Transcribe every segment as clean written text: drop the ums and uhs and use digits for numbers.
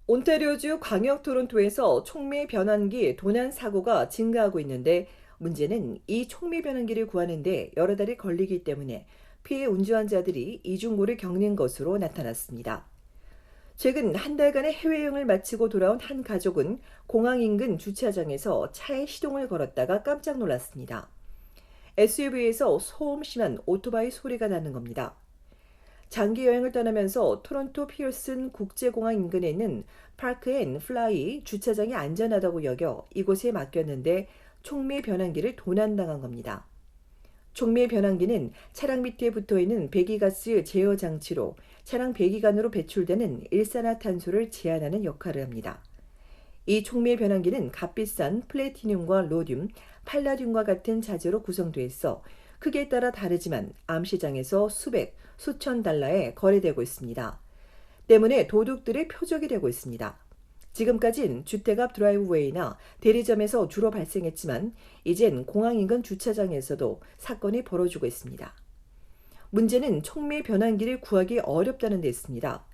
온타리오주 광역 토론토에서 촉매 변환기 도난 사고가 증가하고 있는데 문제는 이 촉매 변환기를 구하는데 여러 달이 걸리기 때문에 피해 운전자들이 이중고를 겪는 것으로 나타났습니다. 최근 한 달간의 해외여행을 마치고 돌아온 한 가족은 공항 인근 주차장에서 차에 시동을 걸었다가 깜짝 놀랐습니다. SUV에서 소음 심한 오토바이 소리가 나는 겁니다. 장기 여행을 떠나면서 토론토 피어슨 국제공항 인근에 있는 파크 앤 플라이 주차장이 안전하다고 여겨 이곳에 맡겼는데 촉매 변환기를 도난당한 겁니다. 촉매 변환기는 차량 밑에 붙어 있는 배기가스 제어 장치로 차량 배기관으로 배출되는 일산화탄소를 제한하는 역할을 합니다. 이 촉매 변환기는 값비싼 플래티늄과 로듐, 팔라듐과 같은 자재로 구성되어 있어 크기에 따라 다르지만 암시장에서 수백, 수천 달러에 거래되고 있습니다. 때문에 도둑들의 표적이 되고 있습니다. 지금까진 주택 앞 드라이브웨이나 대리점에서 주로 발생했지만 이젠 공항 인근 주차장에서도 사건이 벌어지고 있습니다. 문제는 촉매 변환기를 구하기 어렵다는 데 있습니다.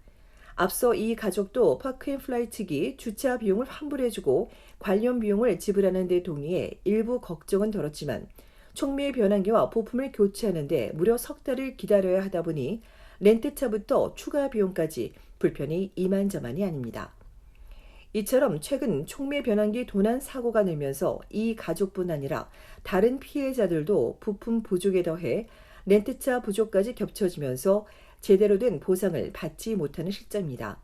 앞서 이 가족도 파크앤플라이 측이 주차 비용을 환불해주고 관련 비용을 지불하는 데 동의해 일부 걱정은 덜었지만 촉매 변환기와 부품을 교체하는 데 무려 석 달을 기다려야 하다 보니 렌트차부터 추가 비용까지 불편이 이만저만이 아닙니다. 이처럼 최근 촉매 변환기 도난 사고가 늘면서 이 가족뿐 아니라 다른 피해자들도 부품 부족에 더해 렌트차 부족까지 겹쳐지면서 제대로 된 보상을 받지 못하는 실정입니다.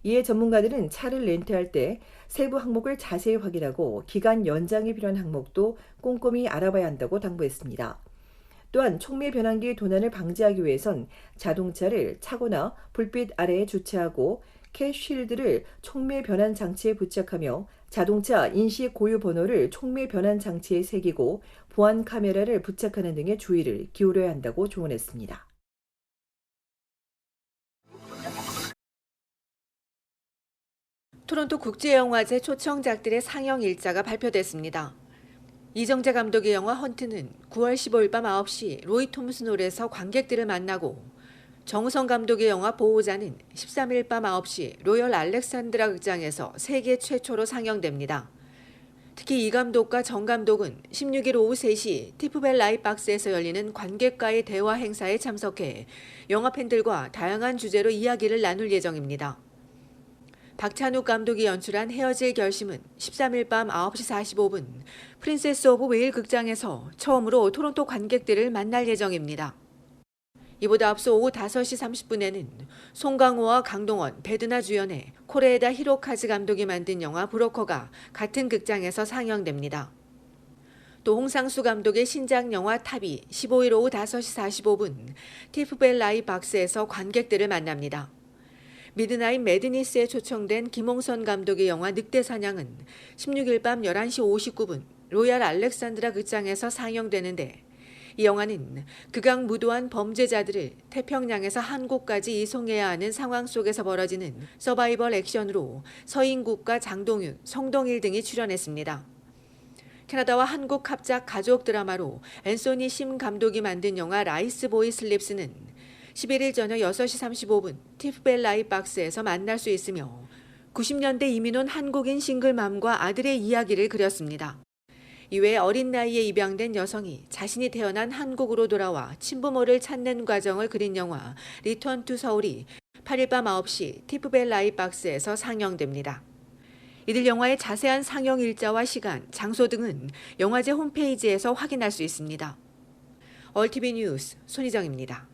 이에 전문가들은 차를 렌트할 때 세부 항목을 자세히 확인하고 기간 연장이 필요한 항목도 꼼꼼히 알아봐야 한다고 당부했습니다. 또한 촉매 변환기 도난을 방지하기 위해선 자동차를 차고나 불빛 아래에 주차하고 캐쉴드를 촉매 변환 장치에 부착하며 자동차 인식 고유 번호를 촉매 변환 장치에 새기고 보안 카메라를 부착하는 등의 주의를 기울여야 한다고 조언했습니다. 토론토 국제영화제 초청작들의 상영 일자가 발표됐습니다. 이정재 감독의 영화 헌트는 9월 15일 밤 9시 로이 톰슨홀에서 관객들을 만나고 정우성 감독의 영화 보호자는 13일 밤 9시 로열 알렉산드라 극장에서 세계 최초로 상영됩니다. 특히 이 감독과 정 감독은 16일 오후 3시 티프벨 라이박스에서 열리는 관객과의 대화 행사에 참석해 영화 팬들과 다양한 주제로 이야기를 나눌 예정입니다. 박찬욱 감독이 연출한 헤어질 결심은 13일 밤 9시 45분 프린세스 오브 웨일 극장에서 처음으로 토론토 관객들을 만날 예정입니다. 이보다 앞서 오후 5시 30분에는 송강호와 강동원, 배드나 주연의 코레에다 히로카즈 감독이 만든 영화 브로커가 같은 극장에서 상영됩니다. 또 홍상수 감독의 신작 영화 탑이 15일 오후 5시 45분 티프벨 라이 박스에서 관객들을 만납니다. 미드나잇 매드니스에 초청된 김홍선 감독의 영화 늑대사냥은 16일 밤 11시 59분 로얄 알렉산드라 극장에서 상영되는데 이 영화는 극악무도한 범죄자들을 태평양에서 한국까지 이송해야 하는 상황 속에서 벌어지는 서바이벌 액션으로 서인국과 장동윤, 성동일 등이 출연했습니다. 캐나다와 한국 합작 가족 드라마로 앤소니 심 감독이 만든 영화 라이스보이 슬립스는 11일 저녁 6시 35분 티프벨 라이박스에서 만날 수 있으며 90년대 이민 온 한국인 싱글맘과 아들의 이야기를 그렸습니다. 이외에 어린 나이에 입양된 여성이 자신이 태어난 한국으로 돌아와 친부모를 찾는 과정을 그린 영화 리턴 투 서울이 8일 밤 9시 티프벨 라이박스에서 상영됩니다. 이들 영화의 자세한 상영 일자와 시간, 장소 등은 영화제 홈페이지에서 확인할 수 있습니다. 얼티비 뉴스 손희정입니다.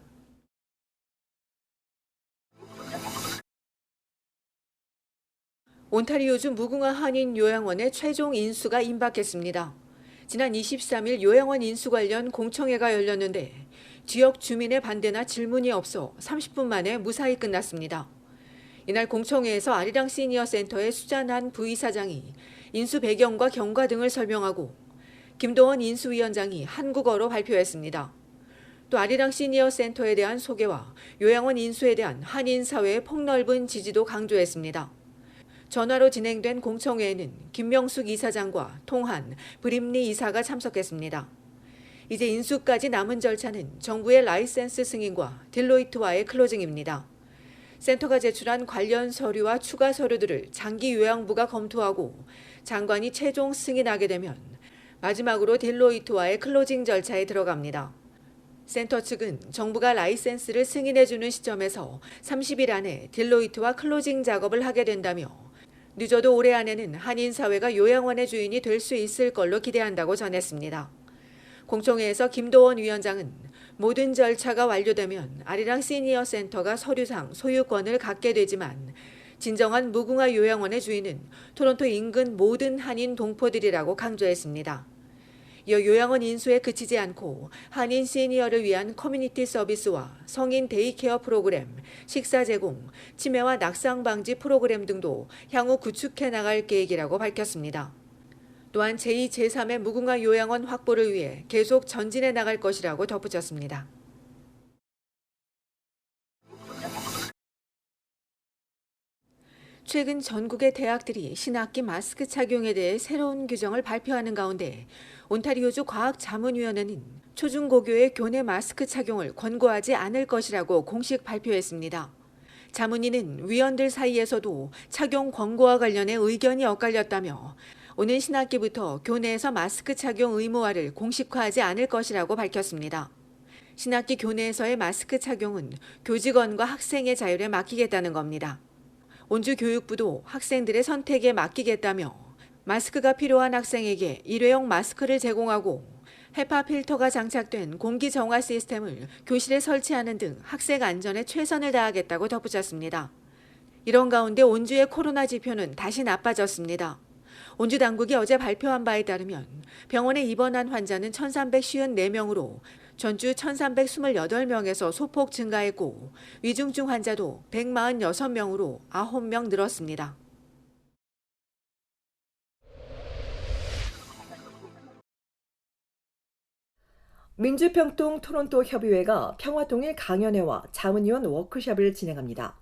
온타리오주 무궁화 한인 요양원의 최종 인수가 임박했습니다. 지난 23일 요양원 인수 관련 공청회가 열렸는데 지역 주민의 반대나 질문이 없어 30분 만에 무사히 끝났습니다. 이날 공청회에서 아리랑 시니어 센터의 수잔한 부이사장이 인수 배경과 경과 등을 설명하고 김도원 인수위원장이 한국어로 발표했습니다. 또 아리랑 시니어 센터에 대한 소개와 요양원 인수에 대한 한인 사회의 폭넓은 지지도 강조했습니다. 전화로 진행된 공청회에는 김명숙 이사장과 통한, 브림리 이사가 참석했습니다. 이제 인수까지 남은 절차는 정부의 라이센스 승인과 딜로이트와의 클로징입니다. 센터가 제출한 관련 서류와 추가 서류들을 장기요양부가 검토하고 장관이 최종 승인하게 되면 마지막으로 딜로이트와의 클로징 절차에 들어갑니다. 센터 측은 정부가 라이센스를 승인해주는 시점에서 30일 안에 딜로이트와 클로징 작업을 하게 된다며 늦어도 올해 안에는 한인 사회가 요양원의 주인이 될 수 있을 걸로 기대한다고 전했습니다. 공청회에서 김도원 위원장은 모든 절차가 완료되면 아리랑 시니어 센터가 서류상 소유권을 갖게 되지만 진정한 무궁화 요양원의 주인은 토론토 인근 모든 한인 동포들이라고 강조했습니다. 이어 요양원 인수에 그치지 않고 한인 시니어를 위한 커뮤니티 서비스와 성인 데이케어 프로그램, 식사 제공, 치매와 낙상 방지 프로그램 등도 향후 구축해 나갈 계획이라고 밝혔습니다. 또한 제2, 제3의 무궁화 요양원 확보를 위해 계속 전진해 나갈 것이라고 덧붙였습니다. 최근 전국의 대학들이 신학기 마스크 착용에 대해 새로운 규정을 발표하는 가운데 온타리오주 과학자문위원회는 초중고교의 교내 마스크 착용을 권고하지 않을 것이라고 공식 발표했습니다. 자문위는 위원들 사이에서도 착용 권고와 관련해 의견이 엇갈렸다며 오는 신학기부터 교내에서 마스크 착용 의무화를 공식화하지 않을 것이라고 밝혔습니다. 신학기 교내에서의 마스크 착용은 교직원과 학생의 자율에 맡기겠다는 겁니다. 온주교육부도 학생들의 선택에 맡기겠다며 마스크가 필요한 학생에게 일회용 마스크를 제공하고 헤파 필터가 장착된 공기 정화 시스템을 교실에 설치하는 등 학생 안전에 최선을 다하겠다고 덧붙였습니다. 이런 가운데 온주의 코로나 지표는 다시 나빠졌습니다. 온주 당국이 어제 발표한 바에 따르면 병원에 입원한 환자는 1,354명으로 전주 1,328명에서 소폭 증가했고 위중증 환자도 146명으로 9명 늘었습니다. 민주평통 토론토 협의회가 평화통일 강연회와 자문위원 워크숍을 진행합니다.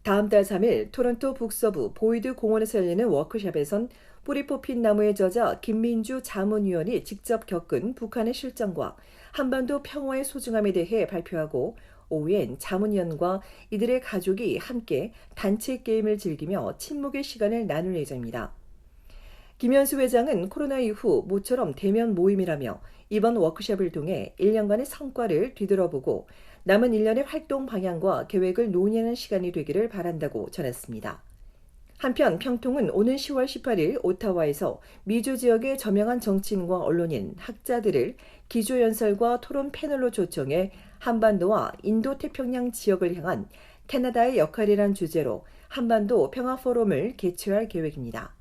다음 달 3일 토론토 북서부 보이드 공원에서 열리는 워크숍에선 뿌리 뽑힌 나무의 저자 김민주 자문위원이 직접 겪은 북한의 실정과 한반도 평화의 소중함에 대해 발표하고 오후엔 자문위원과 이들의 가족이 함께 단체 게임을 즐기며 친목의 시간을 나눌 예정입니다. 김현수 회장은 코로나 이후 모처럼 대면 모임이라며 이번 워크숍을 통해 1년간의 성과를 뒤돌아보고 남은 1년의 활동 방향과 계획을 논의하는 시간이 되기를 바란다고 전했습니다. 한편 평통은 오는 10월 18일 오타와에서 미주 지역의 저명한 정치인과 언론인, 학자들을 기조연설과 토론 패널로 초청해 한반도와 인도태평양 지역을 향한 캐나다의 역할이란 주제로 한반도 평화포럼을 개최할 계획입니다.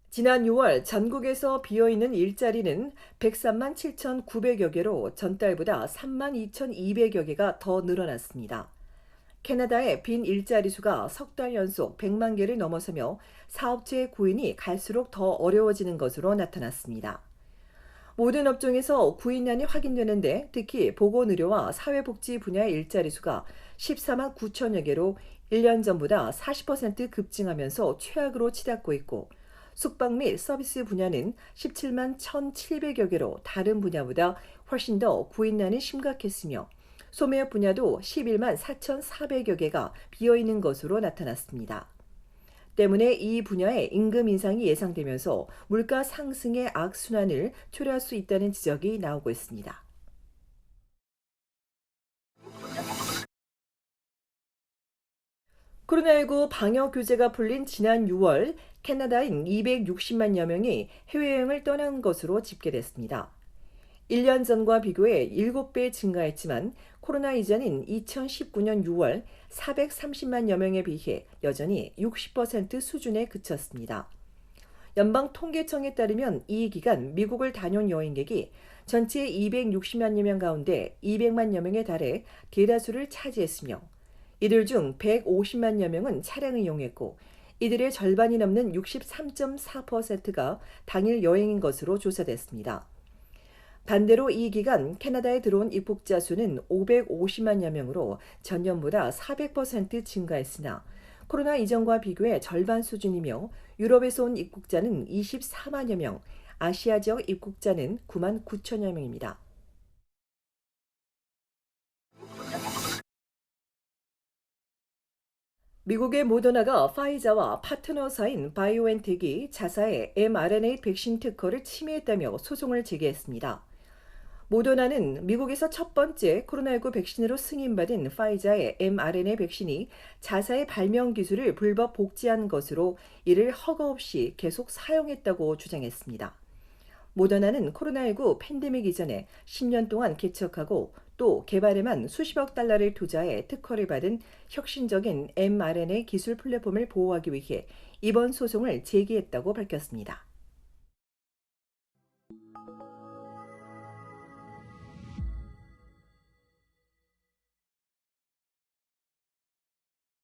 지난 6월 전국에서 비어있는 일자리는 103만 7,900여 개로 전달보다 3만 2,200여 개가 더 늘어났습니다. 캐나다의 빈 일자리 수가 석 달 연속 100만 개를 넘어서며 사업체 구인이 갈수록 더 어려워지는 것으로 나타났습니다. 모든 업종에서 구인난이 확인되는데 특히 보건의료와 사회복지 분야의 일자리 수가 14만 9천여 개로 1년 전보다 40% 급증하면서 최악으로 치닫고 있고 숙박 및 서비스 분야는 17만 1,700여 개로 다른 분야보다 훨씬 더 구인난이 심각했으며 소매업 분야도 11만 4,400여 개가 비어있는 것으로 나타났습니다. 때문에 이 분야의 임금 인상이 예상되면서 물가 상승의 악순환을 초래할 수 있다는 지적이 나오고 있습니다. 코로나19 방역 규제가 풀린 지난 6월 캐나다인 260만여 명이 해외여행을 떠난 것으로 집계됐습니다. 1년 전과 비교해 7배 증가했지만 코로나 이전인 2019년 6월 430만여 명에 비해 여전히 60% 수준에 그쳤습니다. 연방통계청에 따르면 이 기간 미국을 다녀온 여행객이 전체 260만여 명 가운데 200만여 명에 달해 대다수를 차지했으며 이들 중 150만여 명은 차량을 이용했고 이들의 절반이 넘는 63.4%가 당일 여행인 것으로 조사됐습니다. 반대로 이 기간 캐나다에 들어온 입국자 수는 550만여 명으로 전년보다 400% 증가했으나 코로나 이전과 비교해 절반 수준이며 유럽에서 온 입국자는 24만여 명, 아시아 지역 입국자는 9만 9천여 명입니다. 미국의 모더나가 파이자와 파트너사인 바이오엔텍이 자사의 mRNA 백신 특허를 침해했다며 소송을 제기했습니다. 모더나는 미국에서 첫 번째 코로나19 백신으로 승인받은 파이자의 mRNA 백신이 자사의 발명 기술을 불법 복제한 것으로 이를 허가 없이 계속 사용했다고 주장했습니다. 모더나는 코로나19 팬데믹 이전에 10년 동안 개척하고 또 개발에만 수십억 달러를 투자해 특허를 받은 혁신적인 mRNA 기술 플랫폼을 보호하기 위해 이번 소송을 제기했다고 밝혔습니다.